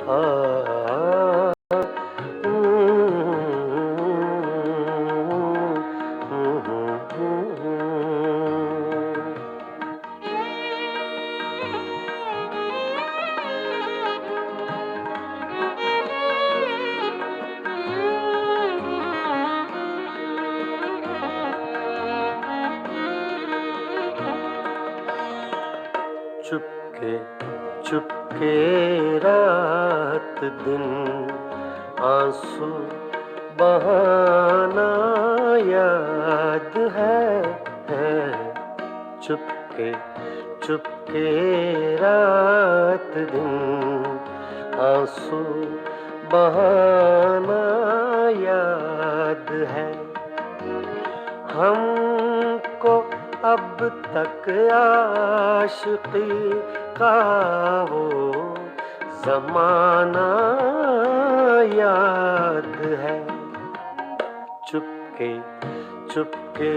था। चुपके चुपके रात दिन आंसू बहाना याद है। चुपके चुपके रात दिन आंसू बहाना याद है। हमको अब तक आशिकी का वो ज़माना याद है। चुपके चुपके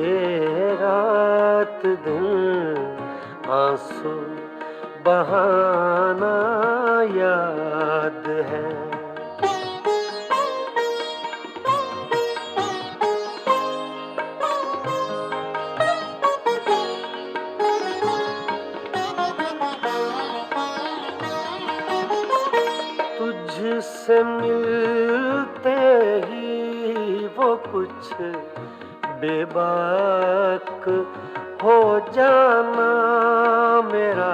रात दिन आंसू बहाना याद है। तुझसे मिलते ही वो कुछ बेबाक हो जाना मेरा।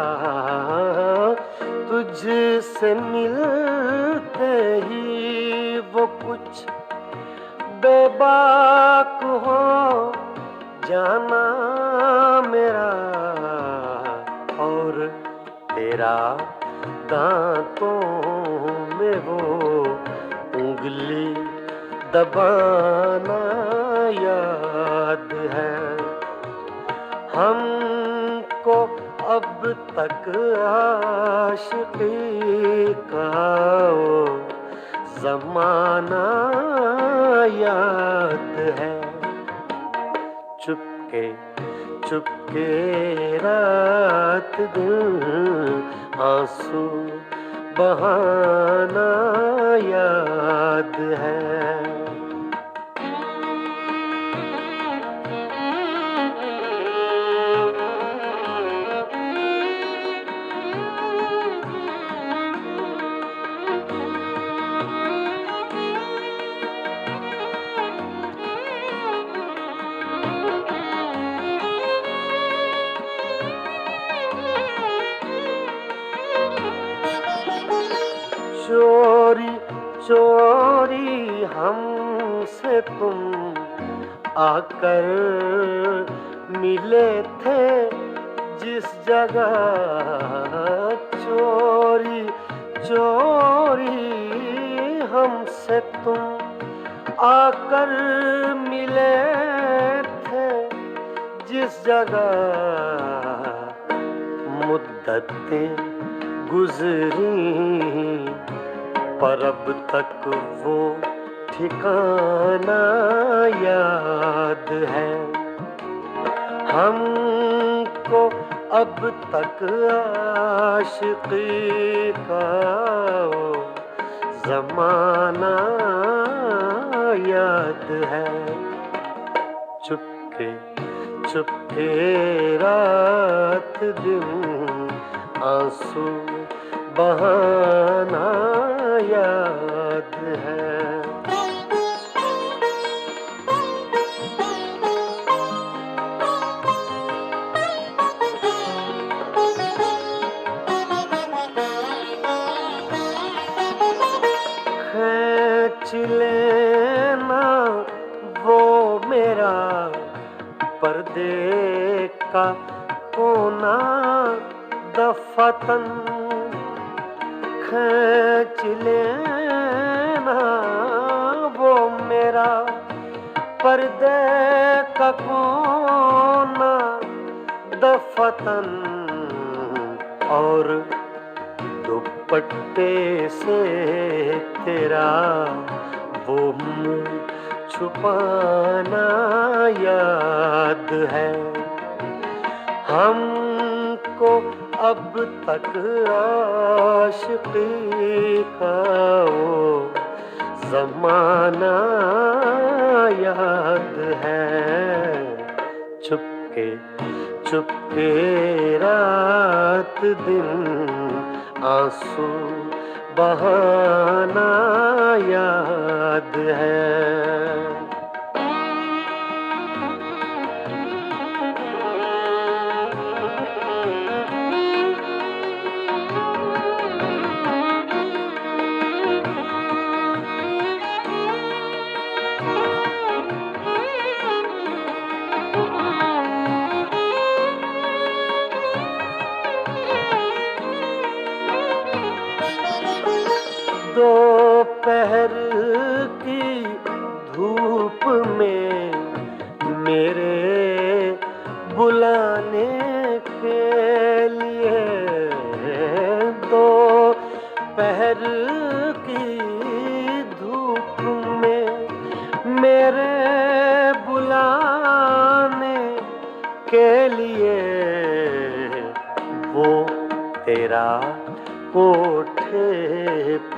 तुझसे मिलते ही वो कुछ बेबाक हो जाना मेरा। और तेरा दांतों में वो उंगली दबाना याद है। हमको अब तक आशिकी का वो ज़माना याद है। चुपके चुपके रात दिन आंसू बहाना याद है। चोरी चोरी हमसे तुम आकर मिले थे जिस जगह। चोरी चोरी हमसे तुम आकर मिले थे जिस जगह। मुद्दतें गुज़री पर अब तक वो ठिकाना याद है। हमको अब तक आशिकी का वो ज़माना याद है। चुपके चुपके रात दिन आंसू बहाना याद है। खींच लेना वो मेरा पर्दे का कोना दफतन। खींच लेना वो मेरा पर्दे का कोना दफतन। और दुपट्टे से तेरा वो मुँह छुपाना याद है। हमको अब तक आशिकी का वो ज़माना याद है। चुपके चुपके रात दिन आंसू बहाना याद है। दोपहर की धूप में मेरे बुलाने के लिए, दोपहर की धूप में मेरे बुलाने के लिए वो तेरा कोठे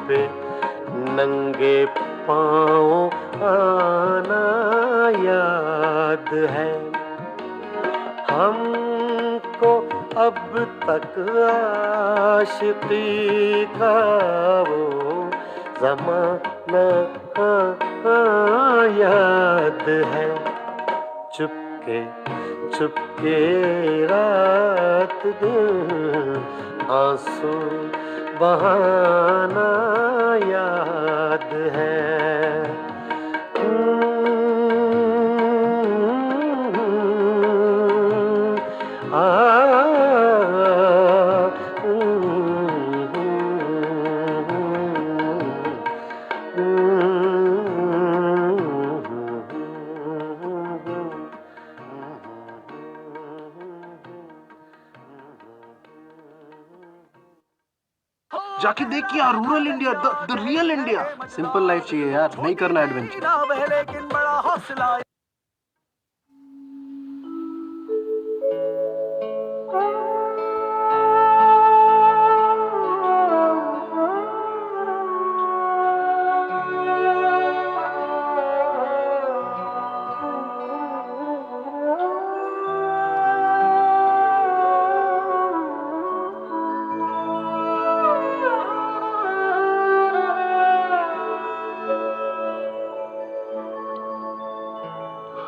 पे नंगे पाँव आना याद है। हमको अब तक आशिकी का वो ज़माना याद है। चुपके चुपके रात दिन आंसू बहाना याद है। जाके देख यार, rural India, the real India. Simple life चाहिए यार, नहीं करना एडवेंचर। लेकिन बड़ा हौसला।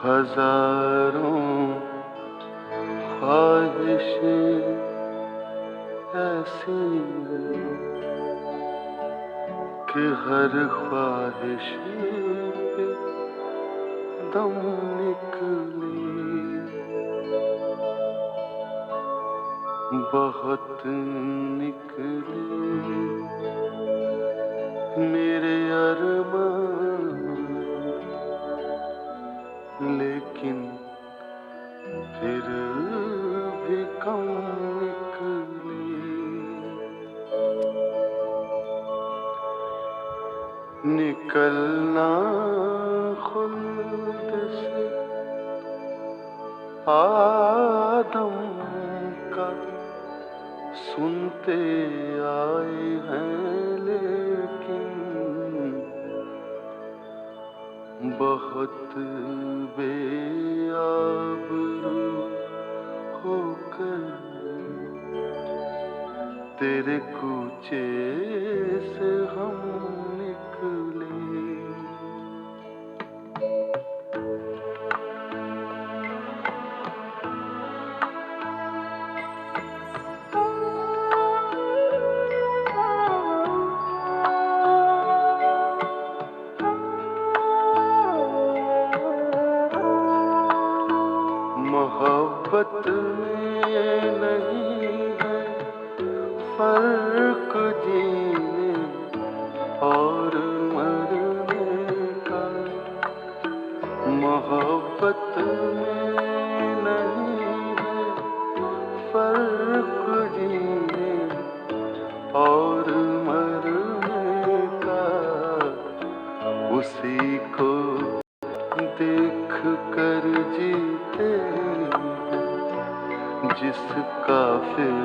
हजारों ख्वाहिशें ऐसी कि हर ख्वाहिश पे दम निकली, बहुत निकली मेरे अरमान, लेकिन फिर भी कम निकली। निकलना खुद से आदम का सुनते आए हैं, लेकिन बहुत बेआबरू होकर तेरे कूचे से हम निकले। मोहब्बत में नहीं है फर्क जीने और मरने का, मोहब्बत में नहीं है फर्क जीने और मरने का। उसी को देख कर जीते जिसका फिर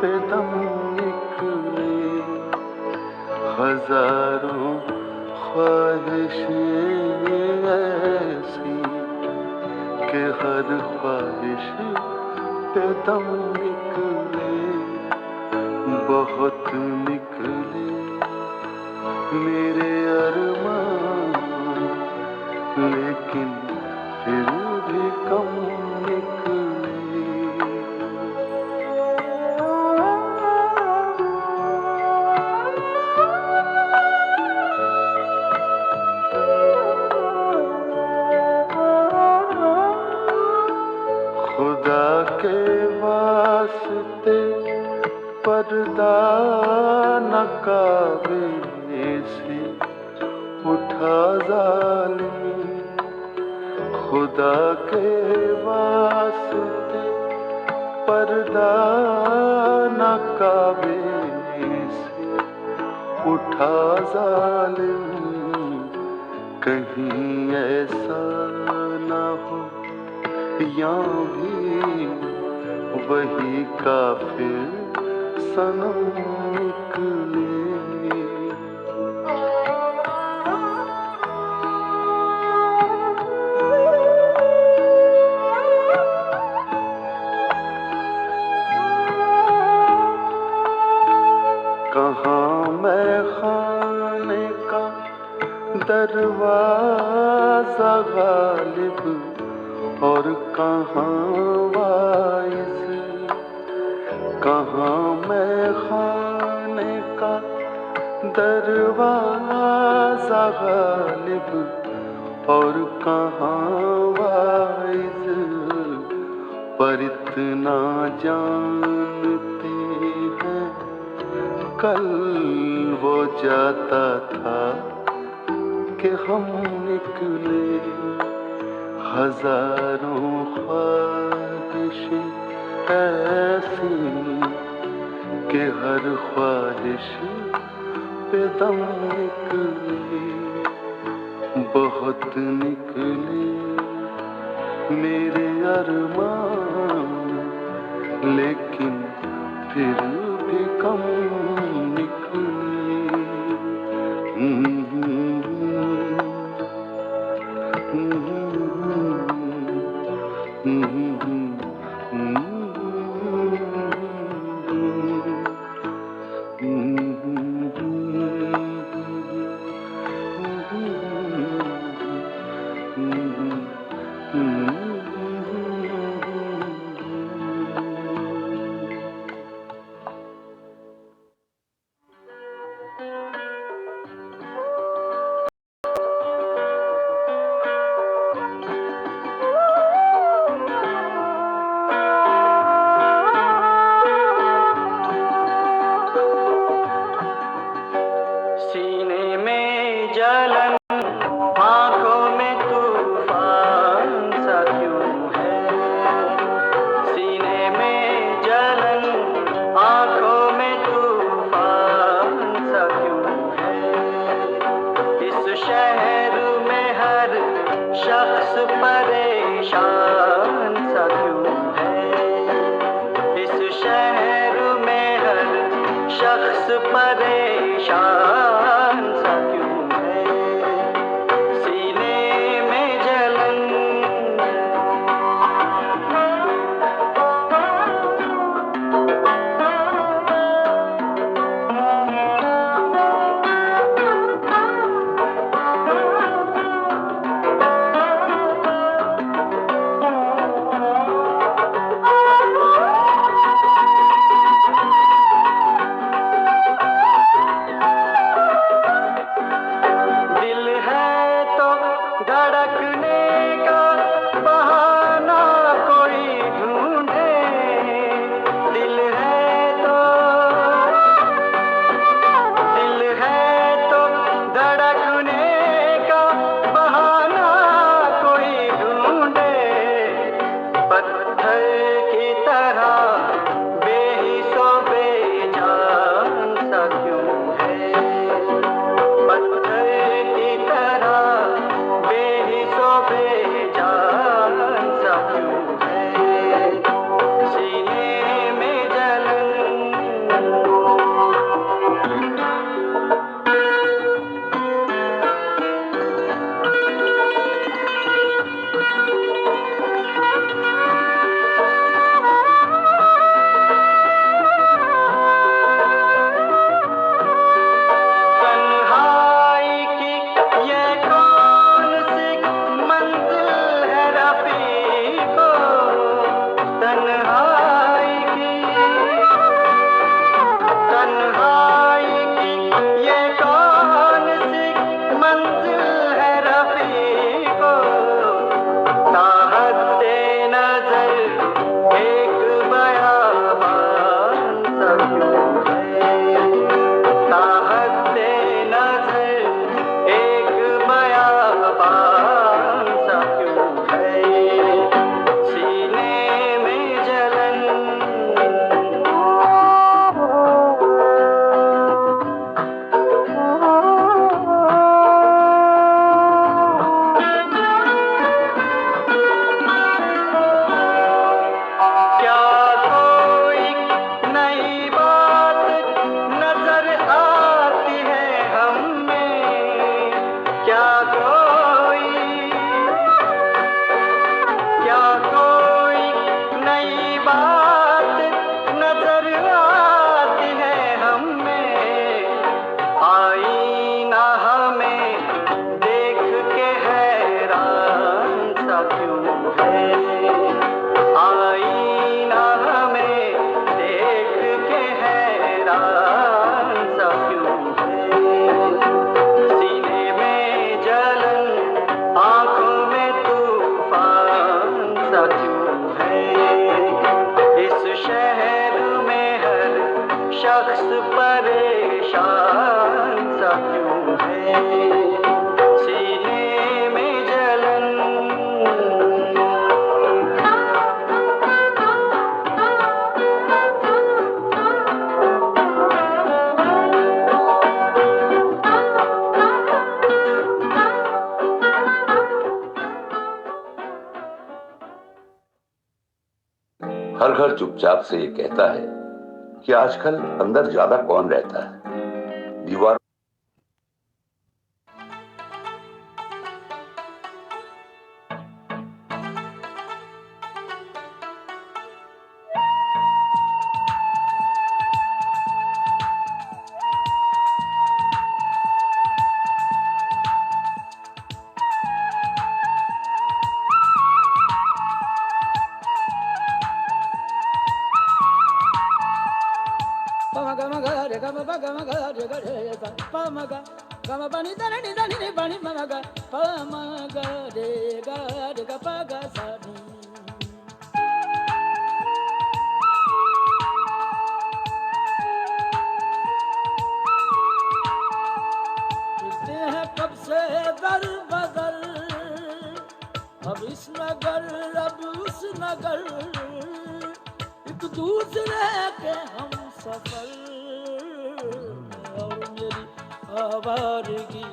पे दम निकले, हजारों ख्वाहिशें ऐसी कि हर ख्वाहिश पे दम निकले, बहुत निकले मेरे अरमान, लेकिन फिर भी कम निकले। खुदा के वास्ते पर्दा न काबे से उठा जालिम, खुदा के वास्ते पर्दा न काबे से उठा जालिम, कहीं ऐसा न हो या भी वही काफिर सनम निकले। कहाँ मैं खाने का दरवाजा गालिब, और कहाँ वाइस, कहाँ मैं खाने का दरवाजा गालिब, और कहाँ वाइस, पर इतना जानते हैं कल वो जाता था कि हम निकले, हजारों ख्वाहिशें ऐसी कि हर ख्वाहिश पे दम निकले, बहुत निकले मेरे अरमान, लेकिन फिर भी कम निकले। सीने में जलन, आंखों में तूफान सा क्यों है, सीने में जलन, आंखों में तूफान सा क्यों है, इस शहर में हर शख्स परेशान सा क्यों है, इस शहर में हर शख्स परेशान सा क्यों है, सीने में जलन। घर चुपचाप से ये कहता है कि आजकल अंदर ज्यादा कौन रहता है। दीवार कब से दर बदर, अब इस नगर अब उस नगर, एक दूसरे के हम सफर। और मेरी आवारगी,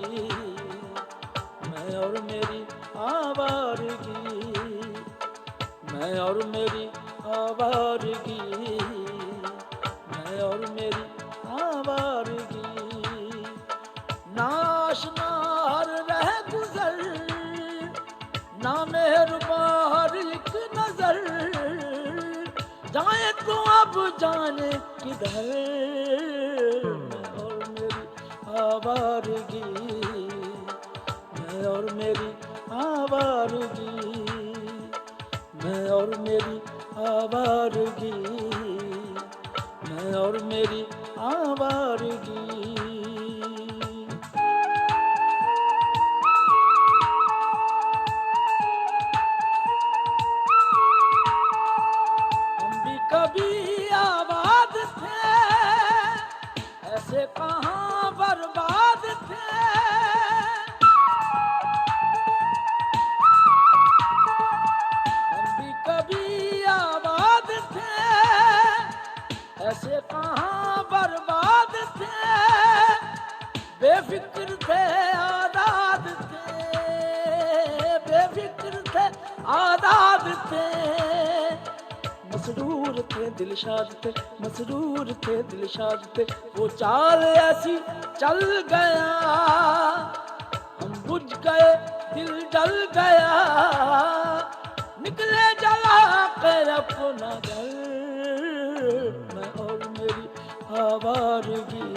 मैं और मेरी आवारगी, मैं और मेरी आवारगी, मैं और मेरी आवारगी। नाशनार रह गुजर, ना मेहरबान एक नजर, जाए तो अब जाने किधर। मैं और मेरी आवारगी, मैं और मेरी आवारगी, मैं और मेरी आवारगी, मैं और मेरी आवारगी। कभी आबाद थे, ऐसे कहाँ बर्बाद थे। हम भी कभी आबाद थे, ऐसे कहाँ बर्बाद थे। बेफिक्र थे आजाद थे, बेफिक्र थे आजाद थे। मसरूर थे दिलशाद थे, मसरूर थे दिलशाद थे। वो चाल ऐसी चल गया, हम बुझ गए दिल जल गया। निकले जला कर अपना घर, मैं और मेरी आवारगी,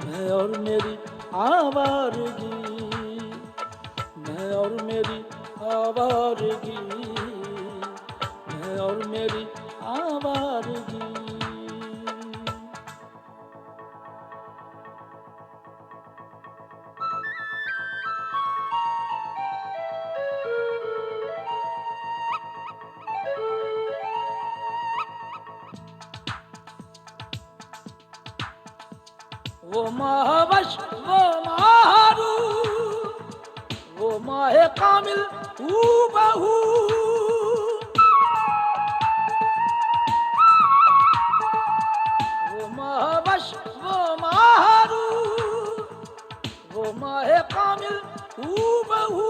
मैं और मेरी आवारगी, मैं और मेरी आवारगी, और मेरी आवारगी। वो महावश वो मारू, वो माहे कामिल बहू। महावश वो मारू, वो माहे कामिल बहू।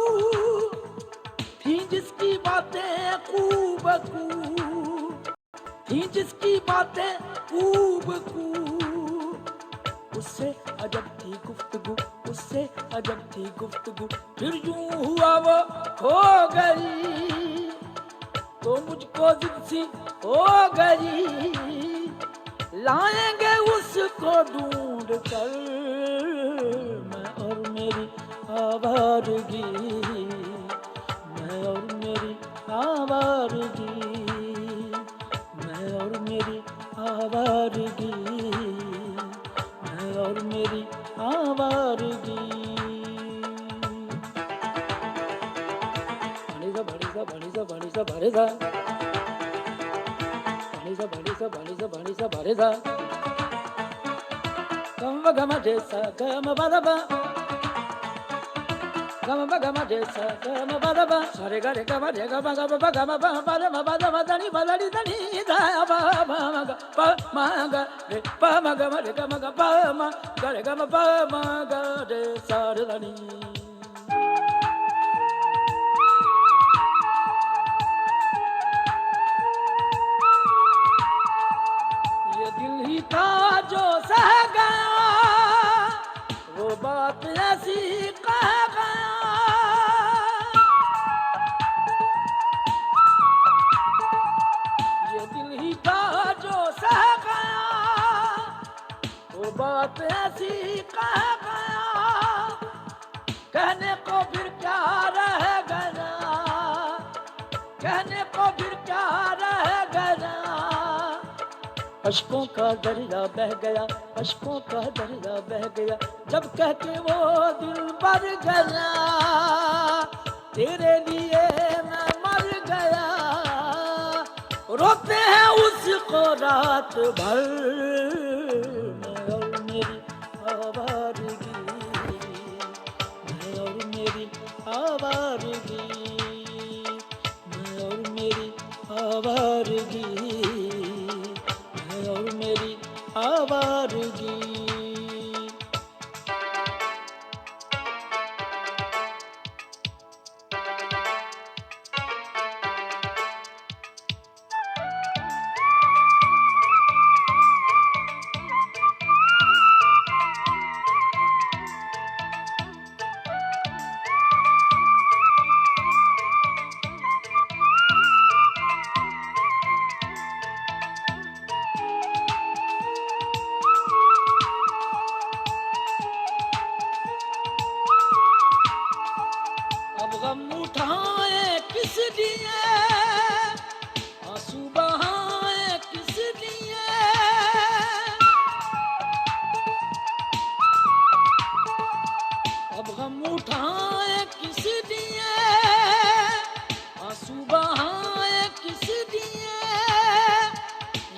थी जिसकी बातें खूब खूब, थी जिसकी बातें खूब खूब। उससे अजब थी गुफ्तगू, उससे अजब थी गुफ्तगू। फिर यूं हुआ वो खो गई, तो मुझको जिद सी हो गई। लाएंगे उसको ढूंढ कर, मैं और मेरी आवारगी, मैं और मेरी आवारगी, मैं और मेरी आवारगी, मैं और मेरी आवारगी। बड़ी सा बड़ी सा बड़ी सा बड़ी सा बड़ी सा बड़ी सा बड़ी सा बड़ी सा। गम गम जैसा गम बदबा, गम गम जैसा गम बदबा। सारे गरे गम रे गम गम गम बदबा बदबा दनी बदनी दनी दा बा मा ग प मा ग रे प मा ग रे गम ग प मा ग रे गम प मा ग रे सारे दनी। था जो सह गया, वो बात ऐसी कह गया। ये दिल ही था जो सह गया, वो बात ऐसी कह गया। कहने को फिर क्या रह गया, कहने को फिर क्या रह गया। अश्कों का दरिया बह गया, अश्कों का दरिया बह गया, जब कह के वो दिल भर गया। तेरे लिए मैं मर गया, रोते हैं उसको रात भर। मैं और मेरी आवारगी, मैं और मेरी आवारगी, मैं और मेरी आवारगी, मैं और मेरी आवारगी। अब गम उठाए किस लिए, आंसू बहाए किस लिए। अब गम उठाए किस लिए, आंसू बहाए किस लिए।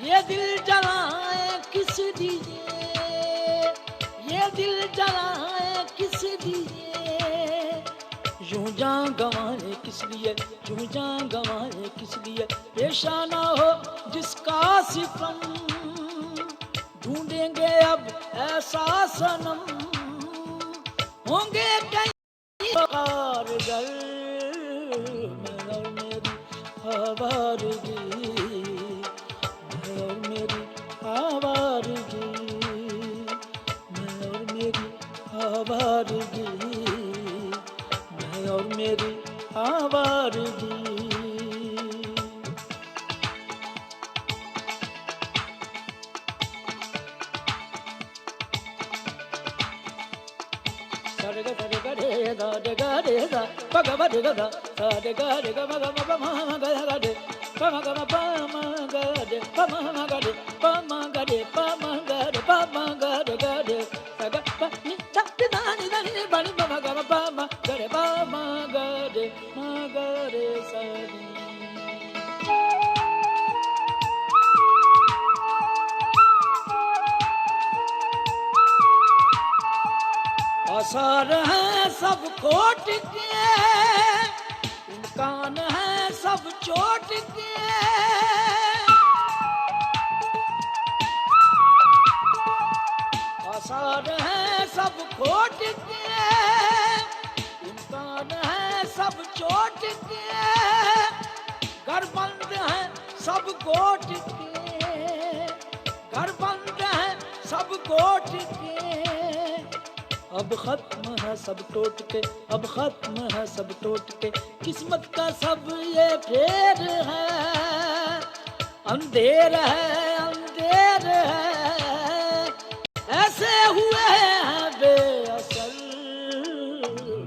ये दिल जलाए किस लिए, ये दिल जलाए किस लिए। यूं जान गंवाए किस लिए, यूं जान गंवाए किस लिए। पेशाना हो जिसका सितम, ढूंढेंगे अब ऐसा सनम। होंगे कई कारगर, मैं और मेरी आवारगी, मैं और मेरी आवारगी, मैं और मेरी आवारगी, और मेरी आवारगी। सा रे गा रे गा रे गा रे गा प ग ब रे गा सा रे गा रे गा म ग म प म ग गा रे प म ग म प म ग रे प म ग रे प म ग रे प म ग रे प म ग रे गा रे सा ग प नि सा रे दा नि दा नि ब नि प म ग म प म ग रे प म ग रे म ग रे सा रे। आसार है सब खोट के, इम्कान है सब चोट के। आसार है सब खोट के, इम्कान है सब चोट के। घर बंद है सब गोट के, घर बंद है सब गोट के। अब खत्म है सब टोट के, अब खत्म है सब टोट के। किस्मत का सब ये फेर है, अंधेर है अंधेर है। ऐसे हुए हैं बेअसल,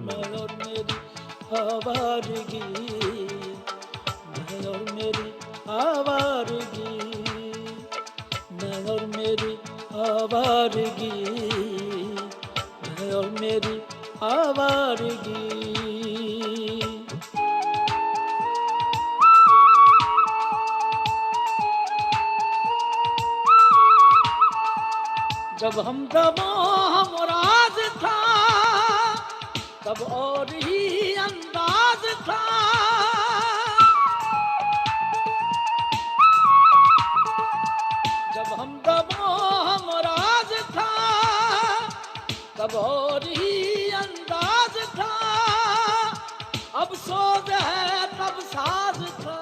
मैं और मेरी आवारगी, मैं और मेरी आवारगी, मैं और मेरी आवारगी, मैं और मेरी आवारगी। जब हमदमो हमराज था, तब और ही अंदाज था। जब हमदमो हमराज था, तब और ही अंदाज था। अब सोज है तब साज था,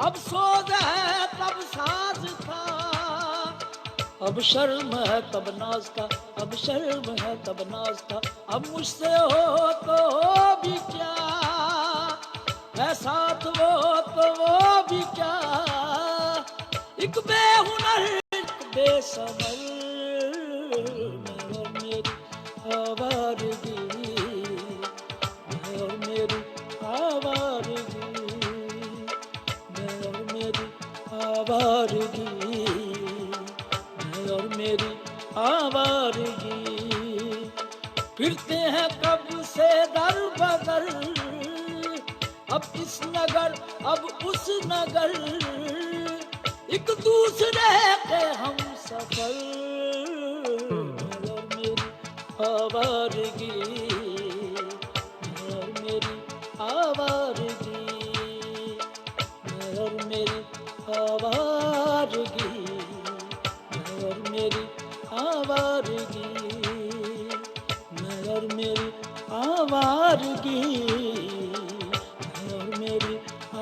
अब सोज है तब साज था। अब शर्म है तब नाज था, अब शर्म है तब नाज था, अब मुझसे हो तो हो भी क्या, है साथ वो तो वो भी क्या, एक बेहुनर एक बेसमर, मैं और मेरी आवारगी, मैं और मेरी आवारगी, मैं और मेरी आवारगी, मैं और मेरी आवारगी, फिरते हैं कब से दर बदर, अब इस नगर अब उस नगर, एक दूसरे के हम सफर, मैं और मेरी आवारगी, मैं और मेरी आवारगी, मैं और मेरी आवारगी, मैं और मेरी आवारगी, मैं और मेरी आवारगी, मैं और मेरी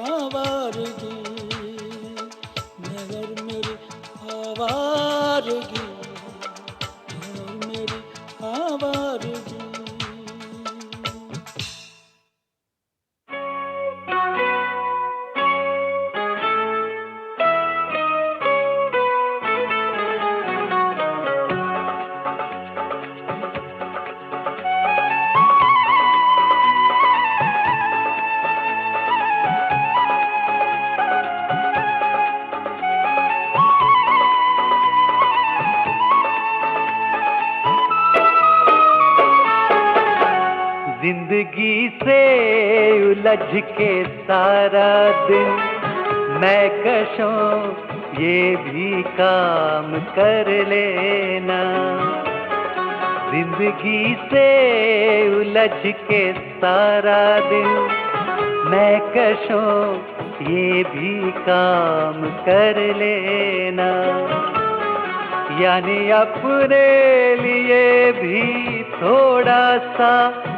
आवारगी, मैं और मेरी आवारगी, मैं और मेरी आवारगी। जिंदगी से उलझ के सारा दिन मैं कशों ये भी काम कर लेना, जिंदगी से उलझ के सारा दिन मैं कशों ये भी काम कर लेना, यानी अपने लिए भी थोड़ा सा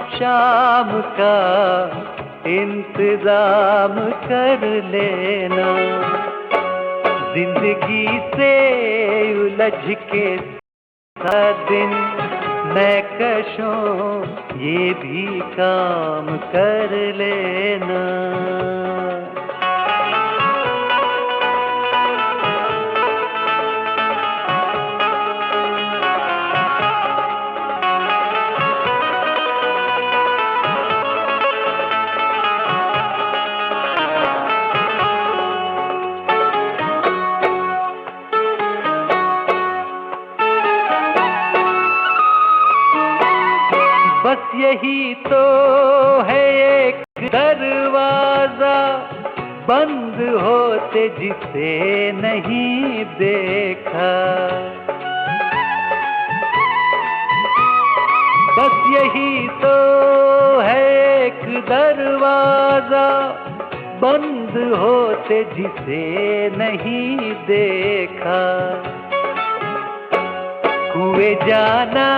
शाम का इंतजाम कर लेना, जिंदगी से उलझ के सारा दिन मैं कशों ये भी काम कर लेना। बस यही तो है एक दरवाजा बंद होते जिसे नहीं देखा, बस यही तो है एक दरवाजा बंद होते जिसे नहीं देखा, हुए जाना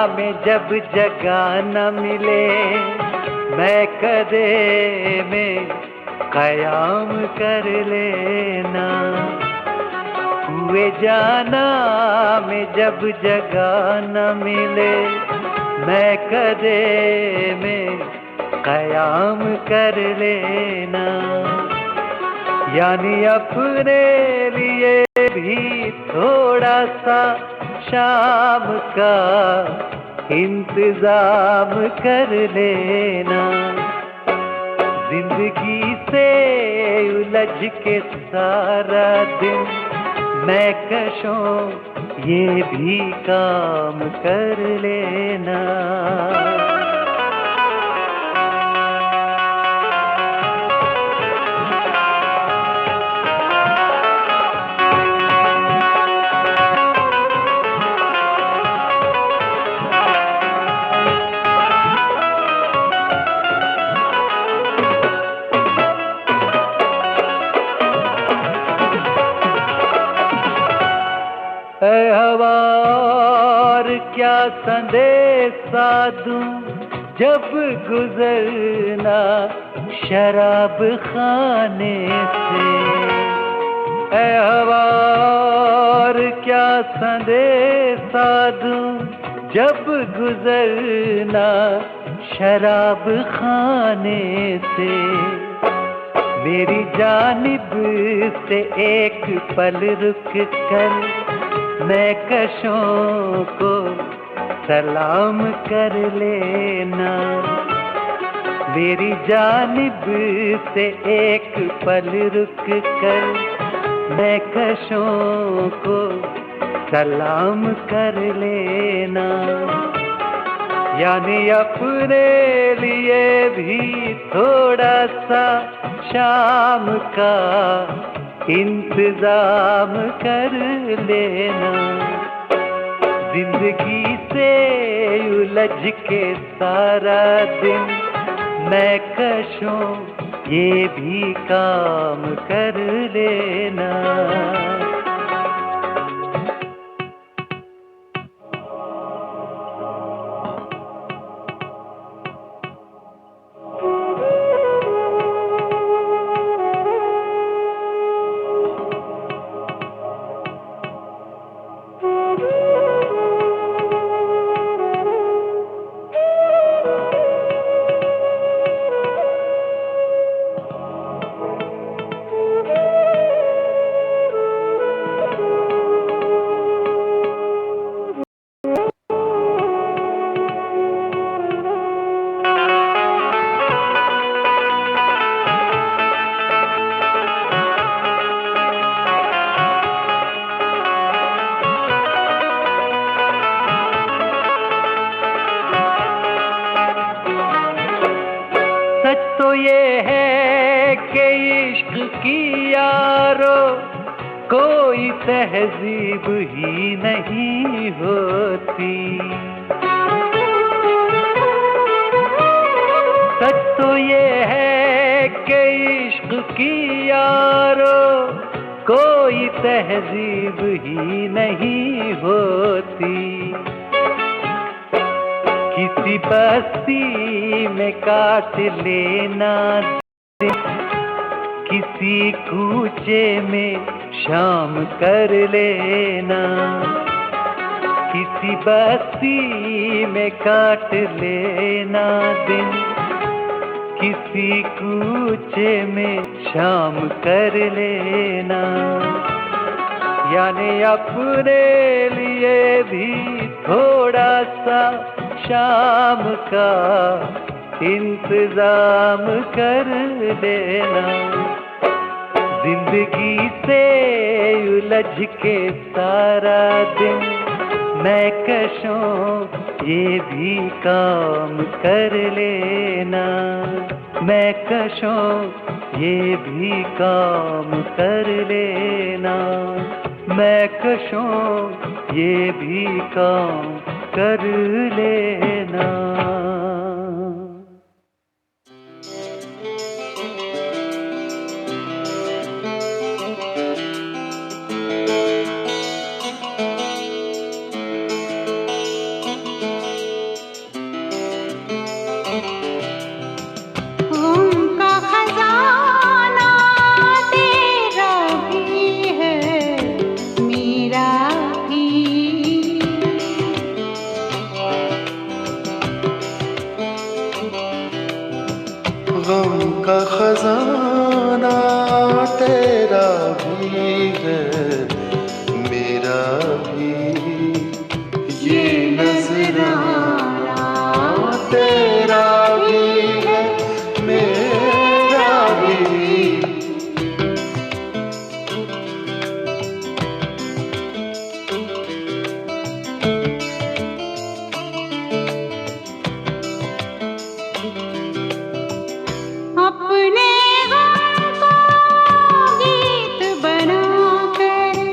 में जब जगह न मिले मैं कदे में कयाम कर लेना, हुए जाना में जब जगह न मिले मैं कदे में कयाम कर लेना, यानी अपने लिए भी थोड़ा सा शाम का इंतजाम कर लेना, जिंदगी से उलझ के सारा दिन मैं कशों ये भी काम कर लेना। हवार क्या संदेशा दूं जब गुजरना शराब खाने से, ऐ हवा और क्या संदेशा दूं जब गुजरना शराब खाने से। मेरी जानिब से एक पल रुक कर मैं कशों को सलाम कर लेना। मेरी जानिब से एक पल रुक कर मैं कशों को सलाम कर लेना। यानी अपने लिए भी थोड़ा सा शाम का इंतजाम कर लेना। जिंदगी से उलझ के सारा दिन मैं कशों ये भी काम कर लेना। तो ये है कि इश्क की यारो कोई तहजीब ही नहीं होती। सच तो ये है कि इश्क की यारो कोई तहजीब ही नहीं होती। किसी बस्ती में काट लेना किसी कूचे में शाम कर लेना। किसी बस्ती में काट लेना दिन किसी कूचे में शाम कर लेना। यानी अपने लिए भी थोड़ा सा शाम का इंतजाम कर लेना। जिंदगी से उलझ के सारा दिन मैं कशों ये भी काम कर लेना। मैं कशों ये भी काम कर लेना। मैं कशों ये भी काम कर लेना। गम का खजाना तेरा भी है मेरा भी। ये नजराना तेरा भी है मेरा भी। अपने गम को गीत बनाकर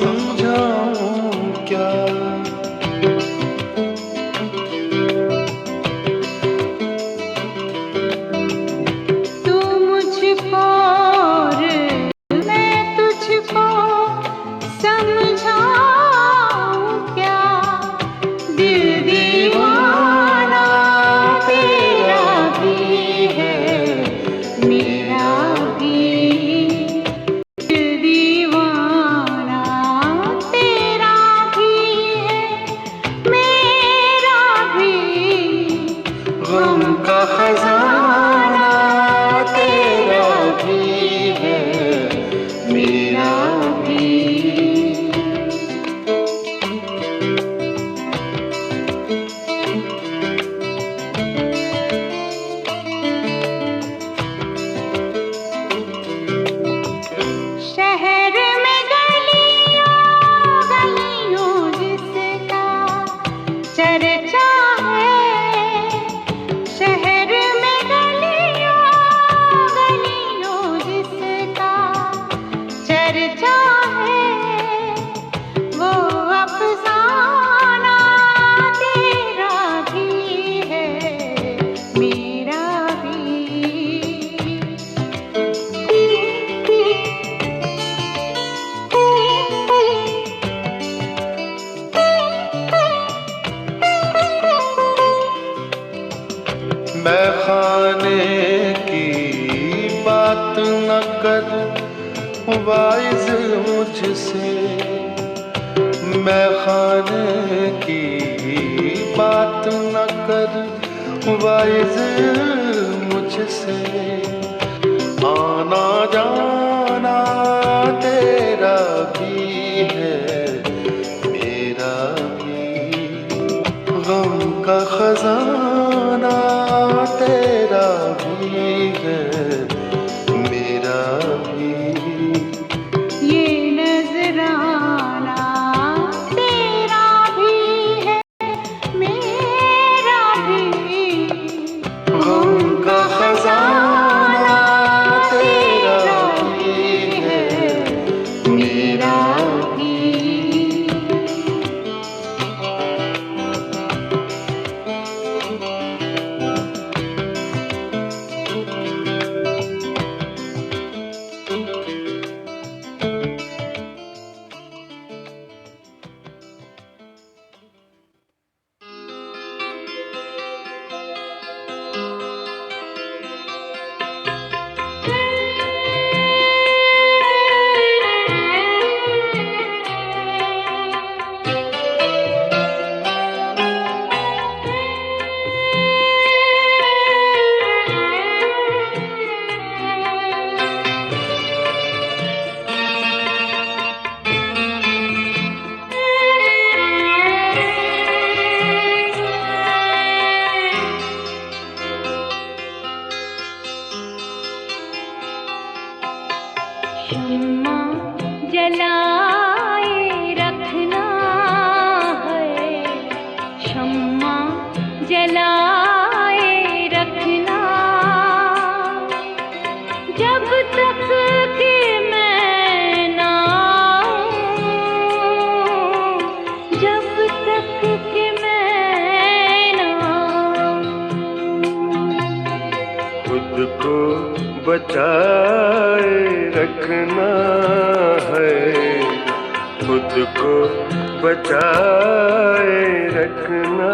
समझाऊं क्या। तू मुझको और मैं तुझको समझाऊं क्या। दिल दीवाना तेरा भी है मेरा भी। दिल दीवाना तेरा भी है मेरा भी। गम का खजाना तेरा भी है मेरा भी। शहर में गलियों गलियों जिसका चर्चा है। शहर में गलियों गलियों जिसका चर्चा है। वो अफसाना तेरा भी है मेरा भी। मैं खाने की बात न कर वाइज मुझसे। मैं खाने की बात न कर वाइज मुझसे। आना जाना तेरा भी है मेरा भी। गम का खजाना तेरा भी है मेरा भी। ये नजराना तेरा भी है मेरा भी। गम का खजाना तेरा भी है मेरा भी। शम्मा जलाए रखना है। शम्मा जलाए रखना जब तक कि मैं ना आऊं। जब तक कि मैं ना आऊं। खुद को बचाए रखना है। खुद को बचाए रखना